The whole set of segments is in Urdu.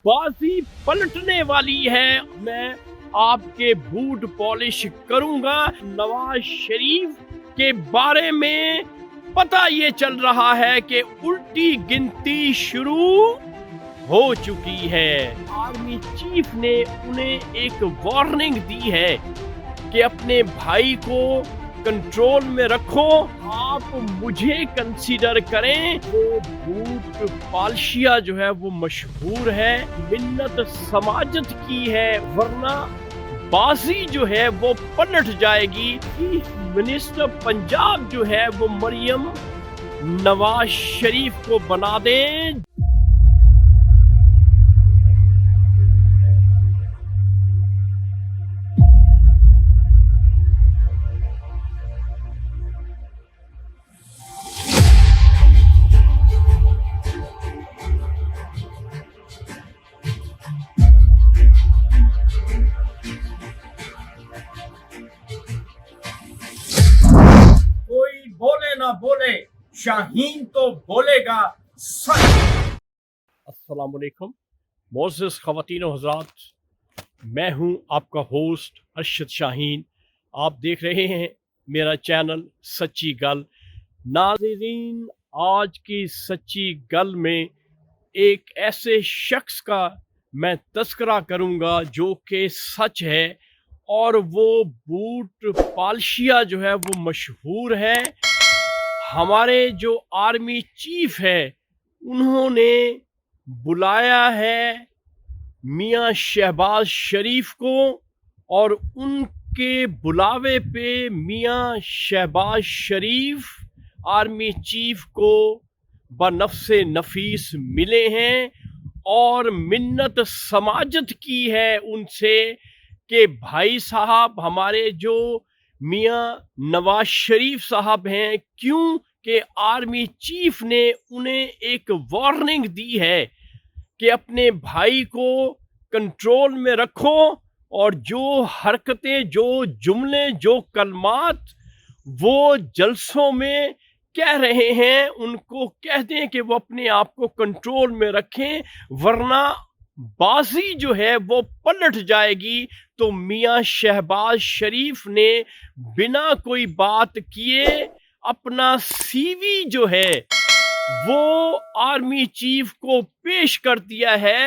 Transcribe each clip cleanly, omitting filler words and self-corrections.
بازی پلٹنے والی ہے۔ میں آپ کے بوٹ پالش کروں گا۔ نواز شریف کے بارے میں پتہ یہ چل رہا ہے کہ الٹی گنتی شروع ہو چکی ہے۔ آرمی چیف نے انہیں ایک وارننگ دی ہے کہ اپنے بھائی کو کنٹرول میں رکھو، آپ مجھے کنسیڈر کریں۔ وہ بوٹ پالشیا جو ہے وہ مشہور ہے، منت سماجت کی ہے، ورنہ بازی جو ہے وہ پلٹ جائے گی۔ چیف منسٹر پنجاب جو ہے وہ مریم نواز شریف کو بنا دیں۔ کوئی بولے نہ بولے، شاہین تو بولے گا سچ۔ السلام علیکم معزز خواتین و حضرات، میں ہوں آپ کا ہوسٹ ارشد شاہین۔ آپ دیکھ رہے ہیں میرا چینل سچی گل۔ ناظرین، آج کی سچی گل میں ایک ایسے شخص کا میں تذکرہ کروں گا جو کہ سچ ہے، اور وہ بوٹ پالشیا جو ہے وہ مشہور ہے۔ ہمارے جو آرمی چیف ہے انہوں نے بلایا ہے میاں شہباز شریف کو، اور ان کے بلاوے پہ میاں شہباز شریف آرمی چیف کو بنفس نفیس ملے ہیں اور منت سماجت کی ہے ان سے کہ بھائی صاحب، ہمارے جو میاں نواز شریف صاحب ہیں، کیوں کہ آرمی چیف نے انہیں ایک وارننگ دی ہے کہ اپنے بھائی کو کنٹرول میں رکھو، اور جو حرکتیں، جو جملے، جو کلمات وہ جلسوں میں کہہ رہے ہیں ان کو کہہ دیں کہ وہ اپنے آپ کو کنٹرول میں رکھیں، ورنہ بازی جو ہے وہ پلٹ جائے گی۔ تو میاں شہباز شریف نے بنا کوئی بات کیے اپنا سی وی جو ہے وہ آرمی چیف کو پیش کر دیا ہے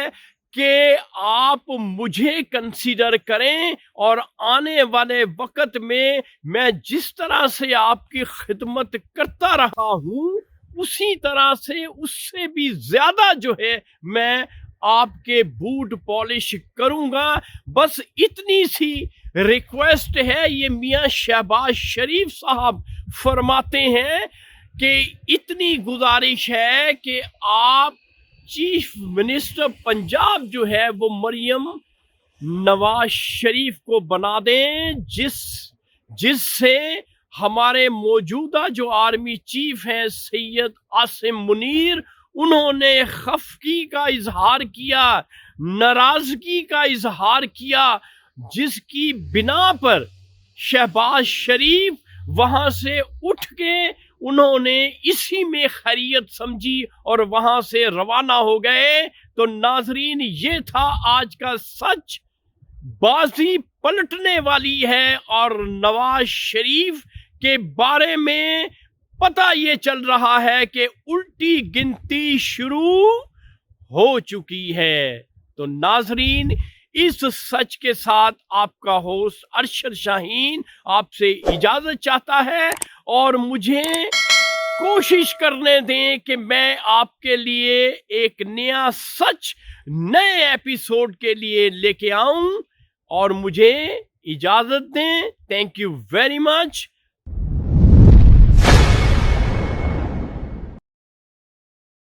کہ آپ مجھے کنسیڈر کریں، اور آنے والے وقت میں جس طرح سے آپ کی خدمت کرتا رہا ہوں اسی طرح سے، اس سے بھی زیادہ جو ہے میں آپ کے بوٹ پالش کروں گا۔ بس اتنی سی ریکویسٹ ہے۔ یہ میاں شہباز شریف صاحب فرماتے ہیں کہ اتنی گزارش ہے کہ آپ چیف منسٹر پنجاب جو ہے وہ مریم نواز شریف کو بنا دیں، جس سے ہمارے موجودہ جو آرمی چیف ہیں سید عاصم منیر، انہوں نے خفگی کا اظہار کیا، ناراضگی کا اظہار کیا، جس کی بنا پر شہباز شریف وہاں سے اٹھ کے انہوں نے اسی میں خیریت سمجھی اور وہاں سے روانہ ہو گئے۔ تو ناظرین، یہ تھا آج کا سچ۔ بازی پلٹنے والی ہے، اور نواز شریف کے بارے میں پتہ یہ چل رہا ہے کہ الٹی گنتی شروع ہو چکی ہے۔ تو ناظرین، اس سچ کے ساتھ آپ کا ہوسٹ ارشد شاہین آپ سے اجازت چاہتا ہے، اور مجھے کوشش کرنے دیں کہ میں آپ کے لیے ایک نیا سچ نئے ایپیسوڈ کے لیے لے کے آؤں، اور مجھے اجازت دیں۔ Thank you very much.